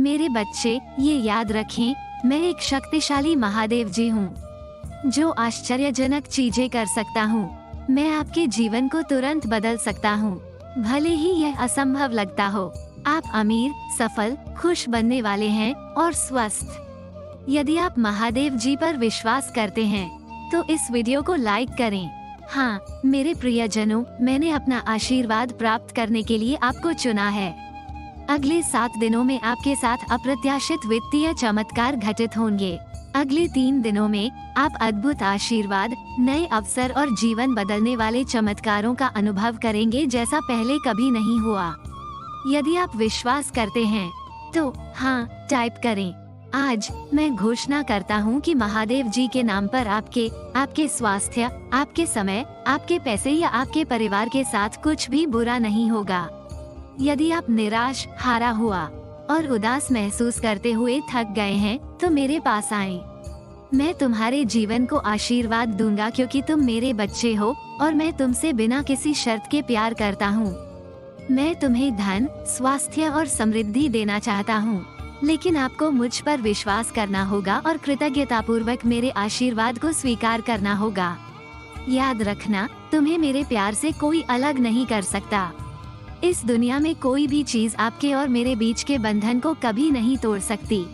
मेरे बच्चे, ये याद रखें, मैं एक शक्तिशाली महादेव जी हूँ जो आश्चर्यजनक चीजें कर सकता हूँ। मैं आपके जीवन को तुरंत बदल सकता हूँ, भले ही यह असंभव लगता हो। आप अमीर, सफल, खुश बनने वाले हैं और स्वस्थ। यदि आप महादेव जी पर विश्वास करते हैं तो इस वीडियो को लाइक करें। हाँ मेरे प्रियजनों, मैंने अपना आशीर्वाद प्राप्त करने के लिए आपको चुना है। अगले 7 दिनों में आपके साथ अप्रत्याशित वित्तीय चमत्कार घटित होंगे। अगले 3 दिनों में आप अद्भुत आशीर्वाद, नए अवसर और जीवन बदलने वाले चमत्कारों का अनुभव करेंगे जैसा पहले कभी नहीं हुआ। यदि आप विश्वास करते हैं तो हाँ टाइप करें। आज मैं घोषणा करता हूँ कि महादेव जी के नाम पर आपके स्वास्थ्य, आपके समय, आपके पैसे या आपके परिवार के साथ कुछ भी बुरा नहीं होगा। यदि आप निराश, हारा हुआ और उदास महसूस करते हुए थक गए हैं तो मेरे पास आएं। मैं तुम्हारे जीवन को आशीर्वाद दूंगा क्योंकि तुम मेरे बच्चे हो और मैं तुमसे बिना किसी शर्त के प्यार करता हूँ। मैं तुम्हें धन, स्वास्थ्य और समृद्धि देना चाहता हूँ, लेकिन आपको मुझ पर विश्वास करना होगा और कृतज्ञतापूर्वक मेरे आशीर्वाद को स्वीकार करना होगा। याद रखना, तुम्हें मेरे प्यार से कोई अलग नहीं कर सकता। इस दुनिया में कोई भी चीज आपके और मेरे बीच के बंधन को कभी नहीं तोड़ सकती।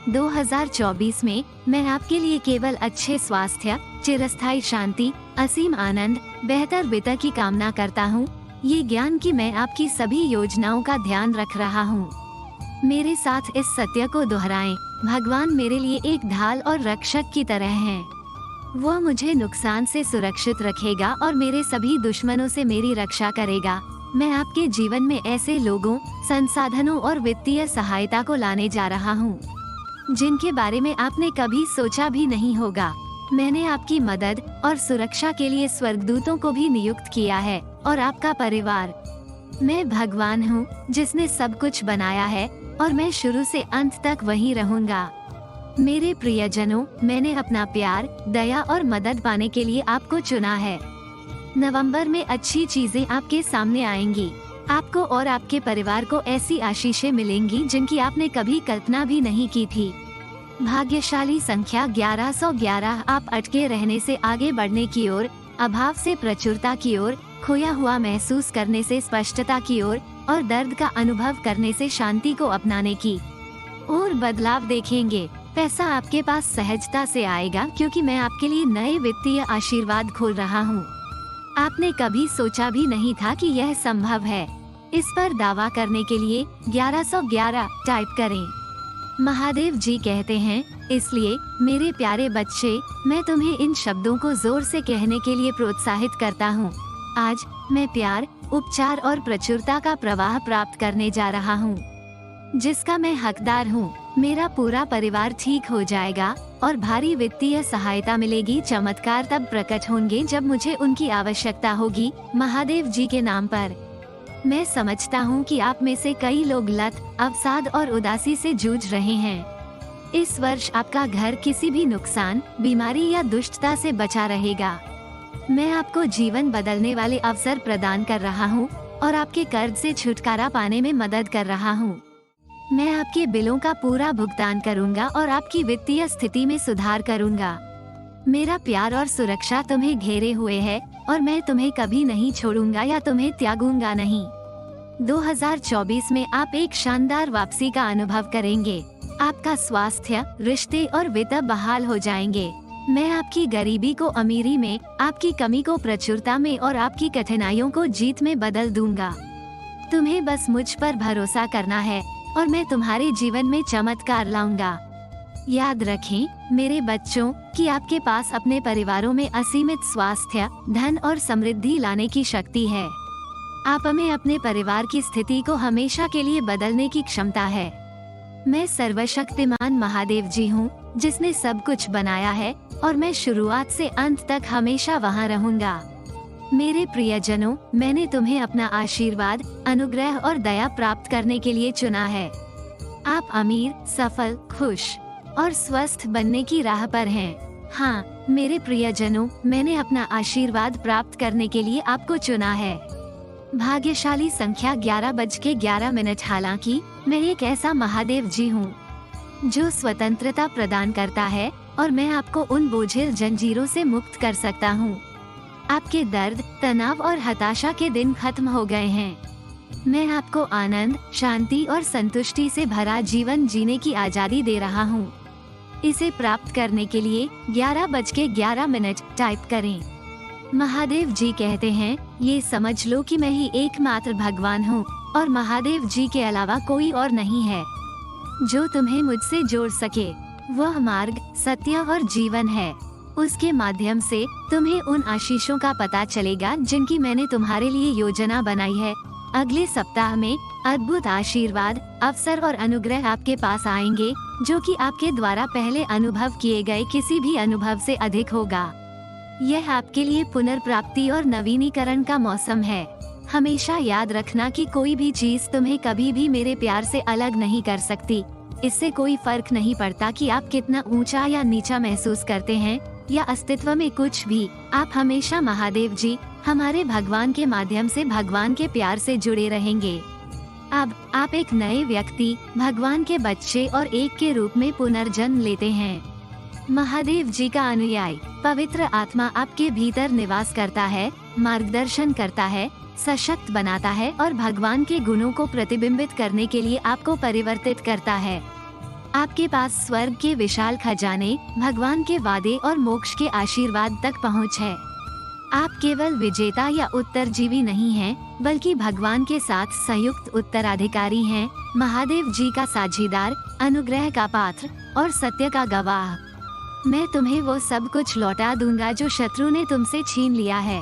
2024 में मैं आपके लिए केवल अच्छे स्वास्थ्य, चिरस्थायी शांति, असीम आनंद, बेहतर वित्त की कामना करता हूँ। ये ज्ञान कि मैं आपकी सभी योजनाओं का ध्यान रख रहा हूँ। मेरे साथ इस सत्य को दोहराएं, भगवान मेरे लिए एक ढाल और रक्षक की तरह हैं। वह मुझे नुकसान से सुरक्षित रखेगा और मेरे सभी दुश्मनों से मेरी रक्षा करेगा। मैं आपके जीवन में ऐसे लोगों, संसाधनों और वित्तीय सहायता को लाने जा रहा हूँ जिनके बारे में आपने कभी सोचा भी नहीं होगा। मैंने आपकी मदद और सुरक्षा के लिए स्वर्गदूतों को भी नियुक्त किया है और आपका परिवार। मैं भगवान हूँ जिसने सब कुछ बनाया है और मैं शुरू से अंत तक वहीं रहूंगा। मेरे प्रियजनों, मैंने अपना प्यार, दया और मदद पाने के लिए आपको चुना है। नवंबर में अच्छी चीजें आपके सामने आएंगी। आपको और आपके परिवार को ऐसी आशीषें मिलेंगी जिनकी आपने कभी कल्पना भी नहीं की थी। भाग्यशाली संख्या 1111। आप अटके रहने से आगे बढ़ने की ओर, अभाव से प्रचुरता की ओर, खोया हुआ महसूस करने से स्पष्टता की ओर और दर्द का अनुभव करने से शांति को अपनाने की ओर बदलाव देखेंगे। पैसा आपके पास सहजता से आएगा क्योंकि मैं आपके लिए नए वित्तीय आशीर्वाद खोल रहा हूँ। आपने कभी सोचा भी नहीं था कि यह संभव है। इस पर दावा करने के लिए 1111 टाइप करें। महादेव जी कहते हैं, इसलिए मेरे प्यारे बच्चे, मैं तुम्हें इन शब्दों को जोर से कहने के लिए प्रोत्साहित करता हूँ। आज मैं प्यार, उपचार और प्रचुरता का प्रवाह प्राप्त करने जा रहा हूँ जिसका मैं हकदार हूँ। मेरा पूरा परिवार ठीक हो जाएगा और भारी वित्तीय सहायता मिलेगी। चमत्कार तब प्रकट होंगे जब मुझे उनकी आवश्यकता होगी, महादेव जी के नाम पर। मैं समझता हूँ कि आप में से कई लोग लत, अवसाद और उदासी से जूझ रहे हैं। इस वर्ष आपका घर किसी भी नुकसान, बीमारी या दुष्टता से बचा रहेगा। मैं आपको जीवन बदलने वाले अवसर प्रदान कर रहा हूँ और आपके कर्ज से छुटकारा पाने में मदद कर रहा हूँ। मैं आपके बिलों का पूरा भुगतान करूंगा और आपकी वित्तीय स्थिति में सुधार करूंगा। मेरा प्यार और सुरक्षा तुम्हें घेरे हुए है और मैं तुम्हें कभी नहीं छोड़ूंगा या तुम्हें त्यागूंगा नहीं। 2024 में आप एक शानदार वापसी का अनुभव करेंगे। आपका स्वास्थ्य, रिश्ते और वित्त बहाल हो जाएंगे। मैं आपकी गरीबी को अमीरी में, आपकी कमी को प्रचुरता में और आपकी कठिनाइयों को जीत में बदल दूंगा। तुम्हें बस मुझ पर भरोसा करना है और मैं तुम्हारे जीवन में चमत्कार लाऊंगा। याद रखें मेरे बच्चों कि आपके पास अपने परिवारों में असीमित स्वास्थ्य, धन और समृद्धि लाने की शक्ति है। आप में अपने परिवार की स्थिति को हमेशा के लिए बदलने की क्षमता है। मैं सर्वशक्तिमान महादेव जी हूँ जिसने सब कुछ बनाया है और मैं शुरुआत से अंत तक हमेशा वहाँ रहूंगा। मेरे प्रियजनों, मैंने तुम्हें अपना आशीर्वाद, अनुग्रह और दया प्राप्त करने के लिए चुना है। आप अमीर, सफल, खुश और स्वस्थ बनने की राह पर हैं। हाँ मेरे प्रियजनों, मैंने अपना आशीर्वाद प्राप्त करने के लिए आपको चुना है। भाग्यशाली संख्या 11:11। हालांकि मैं एक ऐसा महादेव जी हूँ जो स्वतंत्रता प्रदान करता है और मैं आपको उन बोझिल जंजीरों से मुक्त कर सकता हूँ। आपके दर्द, तनाव और हताशा के दिन खत्म हो गए हैं। मैं आपको आनंद, शांति और संतुष्टि से भरा जीवन जीने की आजादी दे रहा हूँ। इसे प्राप्त करने के लिए 11:11 टाइप करें। महादेव जी कहते हैं, ये समझ लो कि मैं ही एकमात्र भगवान हूँ और महादेव जी के अलावा कोई और नहीं है जो तुम्हें मुझसे जोड़ सके। वह मार्ग, सत्य और जीवन है। उसके माध्यम से तुम्हें उन आशीषों का पता चलेगा जिनकी मैंने तुम्हारे लिए योजना बनाई है। अगले सप्ताह में अद्भुत आशीर्वाद, अवसर और अनुग्रह आपके पास आएंगे जो कि आपके द्वारा पहले अनुभव किए गए किसी भी अनुभव से अधिक होगा। यह आपके लिए पुनर्प्राप्ति और नवीनीकरण का मौसम है। हमेशा याद रखना कि कोई भी चीज तुम्हें कभी भी मेरे प्यार से अलग नहीं कर सकती। इससे कोई फर्क नहीं पड़ता कि आप कितना ऊंचा या नीचा महसूस करते हैं या अस्तित्व में कुछ भी। आप हमेशा महादेव जी, हमारे भगवान के माध्यम से भगवान के प्यार से जुड़े रहेंगे। अब आप एक नए व्यक्ति, भगवान के बच्चे और एक के रूप में पुनर्जन्म लेते हैं। महादेव जी का अनुयायी, पवित्र आत्मा आपके भीतर निवास करता है, मार्गदर्शन करता है, सशक्त बनाता है और भगवान के गुणों को प्रतिबिंबित करने के लिए आपको परिवर्तित करता है। आपके पास स्वर्ग के विशाल खजाने, भगवान के वादे और मोक्ष के आशीर्वाद तक पहुंच है। आप केवल विजेता या उत्तरजीवी नहीं हैं, बल्कि भगवान के साथ संयुक्त उत्तराधिकारी हैं, महादेव जी का साझीदार, अनुग्रह का पात्र और सत्य का गवाह। मैं तुम्हें वो सब कुछ लौटा दूंगा जो शत्रु ने तुमसे छीन लिया है।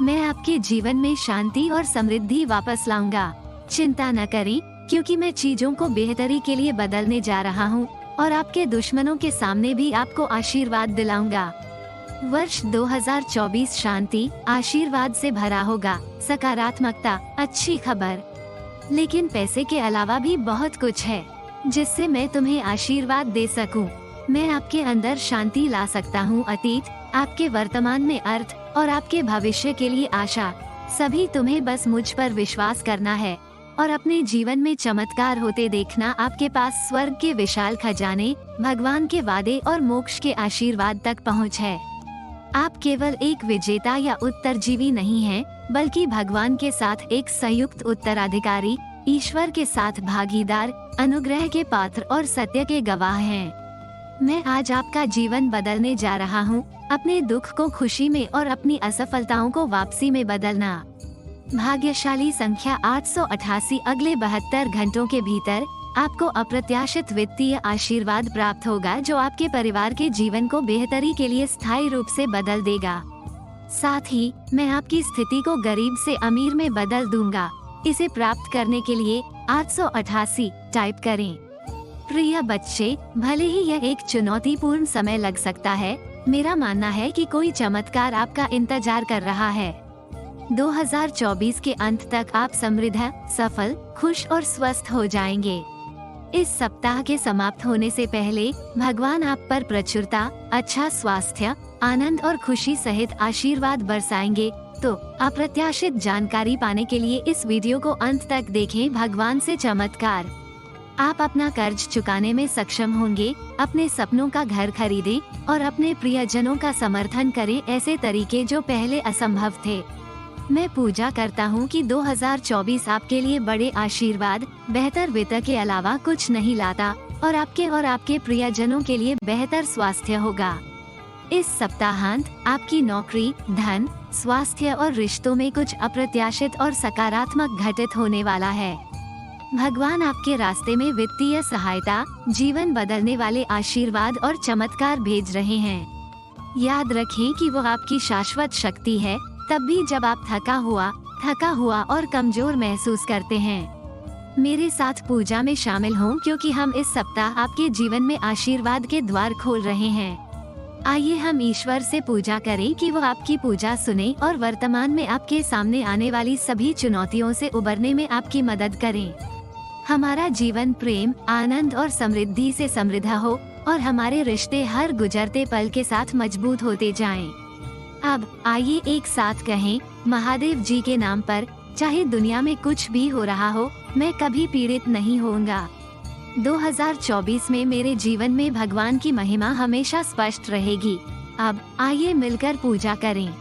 मैं आपके जीवन में शांति और समृद्धि वापस लाऊंगा। चिंता न करें, क्योंकि मैं चीजों को बेहतरी के लिए बदलने जा रहा हूँ और आपके दुश्मनों के सामने भी आपको आशीर्वाद दिलाऊंगा। वर्ष 2024 शांति, आशीर्वाद से भरा होगा, सकारात्मकता, अच्छी खबर। लेकिन पैसे के अलावा भी बहुत कुछ है जिससे मैं तुम्हें आशीर्वाद दे सकूं। मैं आपके अंदर शांति ला सकता हूं। अतीत, आपके वर्तमान में अर्थ और आपके भविष्य के लिए आशा। सभी तुम्हें बस मुझ पर विश्वास करना है और अपने जीवन में चमत्कार होते देखना। आपके पास स्वर्ग के विशाल खजाने, भगवान के वादे और मोक्ष के आशीर्वाद तक पहुंच है। आप केवल एक विजेता या उत्तरजीवी नहीं हैं, बल्कि भगवान के साथ एक संयुक्त उत्तराधिकारी, ईश्वर के साथ भागीदार, अनुग्रह के पात्र और सत्य के गवाह हैं। मैं आज आपका जीवन बदलने जा रहा हूँ। अपने दुख को खुशी में और अपनी असफलताओं को वापसी में बदलना। भाग्यशाली संख्या 888। अगले 72 घंटों के भीतर आपको अप्रत्याशित वित्तीय आशीर्वाद प्राप्त होगा जो आपके परिवार के जीवन को बेहतरी के लिए स्थायी रूप से बदल देगा। साथ ही मैं आपकी स्थिति को गरीब से अमीर में बदल दूंगा। इसे प्राप्त करने के लिए 888 टाइप करें। प्रिय बच्चे, भले ही यह एक चुनौतीपूर्ण समय लग सकता है, मेरा मानना है कि कोई चमत्कार आपका इंतजार कर रहा है। 2024 के अंत तक आप समृद्ध, सफल, खुश और स्वस्थ हो जाएंगे। इस सप्ताह के समाप्त होने से पहले भगवान आप पर प्रचुरता, अच्छा स्वास्थ्य, आनंद और खुशी सहित आशीर्वाद बरसाएंगे। तो अप्रत्याशित जानकारी पाने के लिए इस वीडियो को अंत तक देखें। भगवान से चमत्कार। आप अपना कर्ज चुकाने में सक्षम होंगे, अपने सपनों का घर खरीदें और अपने प्रियजनों का समर्थन करें, ऐसे तरीके जो पहले असंभव थे। मैं पूजा करता हूँ कि 2024 आपके लिए बड़े आशीर्वाद, बेहतर वित्त के अलावा कुछ नहीं लाता और आपके प्रियजनों के लिए बेहतर स्वास्थ्य होगा। इस सप्ताहांत आपकी नौकरी, धन, स्वास्थ्य और रिश्तों में कुछ अप्रत्याशित और सकारात्मक घटित होने वाला है। भगवान आपके रास्ते में वित्तीय सहायता, जीवन बदलने वाले आशीर्वाद और चमत्कार भेज रहे हैं। याद रखें कि वो आपकी शाश्वत शक्ति है, तब भी जब आप थका हुआ और कमजोर महसूस करते हैं। मेरे साथ पूजा में शामिल हों, क्योंकि हम इस सप्ताह आपके जीवन में आशीर्वाद के द्वार खोल रहे हैं। आइए हम ईश्वर से पूजा करें कि वो आपकी पूजा सुने और वर्तमान में आपके सामने आने वाली सभी चुनौतियों से उबरने में आपकी मदद करें। हमारा जीवन प्रेम, आनंद और समृद्धि से समृद्ध हो और हमारे रिश्ते हर गुजरते पल के साथ मजबूत होते जाएं। अब आइए एक साथ कहें, महादेव जी के नाम पर चाहे दुनिया में कुछ भी हो रहा हो, मैं कभी पीड़ित नहीं होऊंगा। 2024 में मेरे जीवन में भगवान की महिमा हमेशा स्पष्ट रहेगी। अब आइए मिलकर पूजा करें।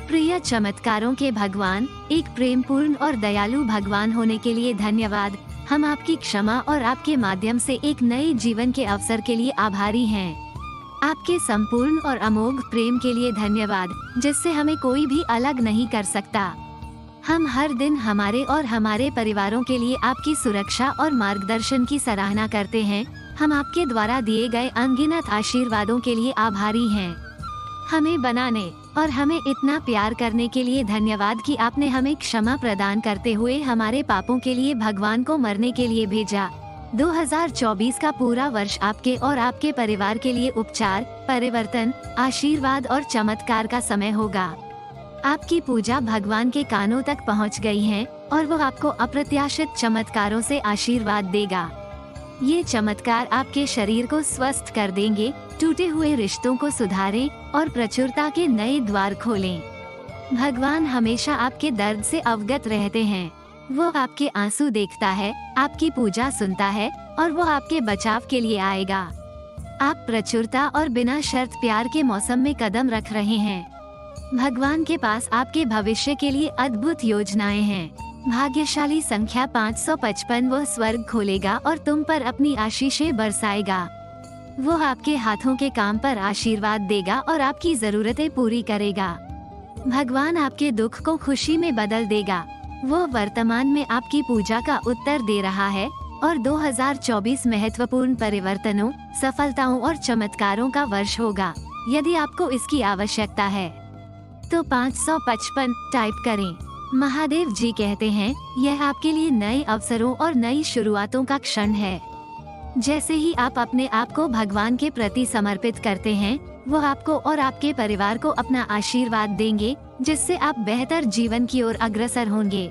प्रिय चमत्कारों के भगवान, एक प्रेमपूर्ण और दयालु भगवान होने के लिए धन्यवाद। हम आपकी क्षमा और आपके माध्यम से एक नए जीवन के अवसर के लिए आभारी हैं। आपके संपूर्ण और अमोघ प्रेम के लिए धन्यवाद, जिससे हमें कोई भी अलग नहीं कर सकता। हम हर दिन हमारे और हमारे परिवारों के लिए आपकी सुरक्षा और मार्गदर्शन की सराहना करते हैं। हम आपके द्वारा दिए गए अनगिनत आशीर्वादों के लिए आभारी हैं। हमें बनाने और हमें इतना प्यार करने के लिए धन्यवाद कि आपने हमें क्षमा प्रदान करते हुए हमारे पापों के लिए भगवान को मरने के लिए भेजा। 2024 का पूरा वर्ष आपके और आपके परिवार के लिए उपचार, परिवर्तन, आशीर्वाद और चमत्कार का समय होगा। आपकी पूजा भगवान के कानों तक पहुंच गई है और वो आपको अप्रत्याशित चमत्कारों से आशीर्वाद देगा। ये चमत्कार आपके शरीर को स्वस्थ कर देंगे, टूटे हुए रिश्तों को सुधारें और प्रचुरता के नए द्वार खोलें। भगवान हमेशा आपके दर्द से अवगत रहते हैं। वो आपके आंसू देखता है, आपकी पूजा सुनता है और वो आपके बचाव के लिए आएगा। आप प्रचुरता और बिना शर्त प्यार के मौसम में कदम रख रहे हैं। भगवान के पास आपके भविष्य के लिए अद्भुत योजनाएं हैं। भाग्यशाली संख्या 555 वो स्वर्ग खोलेगा और तुम पर अपनी आशीषें बरसाएगा। वो आपके हाथों के काम पर आशीर्वाद देगा और आपकी जरूरतें पूरी करेगा। भगवान आपके दुख को खुशी में बदल देगा। वो वर्तमान में आपकी पूजा का उत्तर दे रहा है और 2024 महत्वपूर्ण परिवर्तनों, सफलताओं और चमत्कारों का वर्ष होगा। यदि आपको इसकी आवश्यकता है तो 555 टाइप करें। महादेव जी कहते हैं, यह आपके लिए नए अवसरों और नई शुरुआतों का क्षण है। जैसे ही आप अपने आप को भगवान के प्रति समर्पित करते हैं, वो आपको और आपके परिवार को अपना आशीर्वाद देंगे, जिससे आप बेहतर जीवन की ओर अग्रसर होंगे।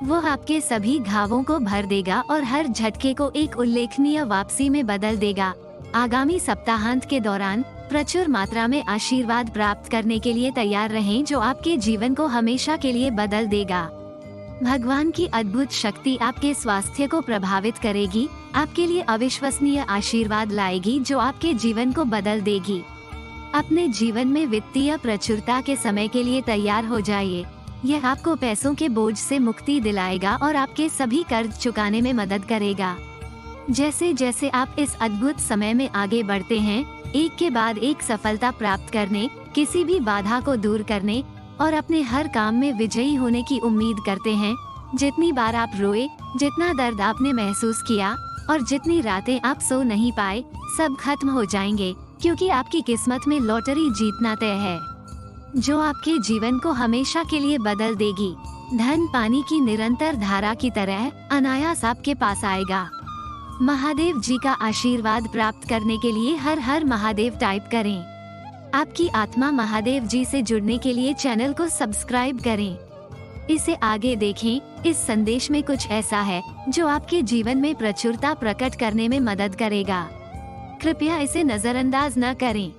वो आपके सभी घावों को भर देगा और हर झटके को एक उल्लेखनीय वापसी में बदल देगा। आगामी सप्ताहांत के दौरान प्रचुर मात्रा में आशीर्वाद प्राप्त करने के लिए तैयार रहें, जो आपके जीवन को हमेशा के लिए बदल देगा। भगवान की अद्भुत शक्ति आपके स्वास्थ्य को प्रभावित करेगी, आपके लिए अविश्वसनीय आशीर्वाद लाएगी जो आपके जीवन को बदल देगी। अपने जीवन में वित्तीय प्रचुरता के समय के लिए तैयार हो जाइए। यह आपको पैसों के बोझ से मुक्ति दिलाएगा और आपके सभी कर्ज चुकाने में मदद करेगा। जैसे जैसे आप इस अद्भुत समय में आगे बढ़ते हैं, एक के बाद एक सफलता प्राप्त करने, किसी भी बाधा को दूर करने और अपने हर काम में विजयी होने की उम्मीद करते हैं। जितनी बार आप रोए, जितना दर्द आपने महसूस किया और जितनी रातें आप सो नहीं पाए, सब खत्म हो जाएंगे, क्योंकि आपकी किस्मत में लॉटरी जीतना तय है, जो आपके जीवन को हमेशा के लिए बदल देगी। धन पानी की निरंतर धारा की तरह अनायास आपके पास आएगा। महादेव जी का आशीर्वाद प्राप्त करने के लिए हर हर महादेव टाइप करें। आपकी आत्मा महादेव जी से जुड़ने के लिए चैनल को सब्सक्राइब करें। इसे आगे देखें। इस संदेश में कुछ ऐसा है जो आपके जीवन में प्रचुरता प्रकट करने में मदद करेगा। कृपया इसे नजरअंदाज न करें।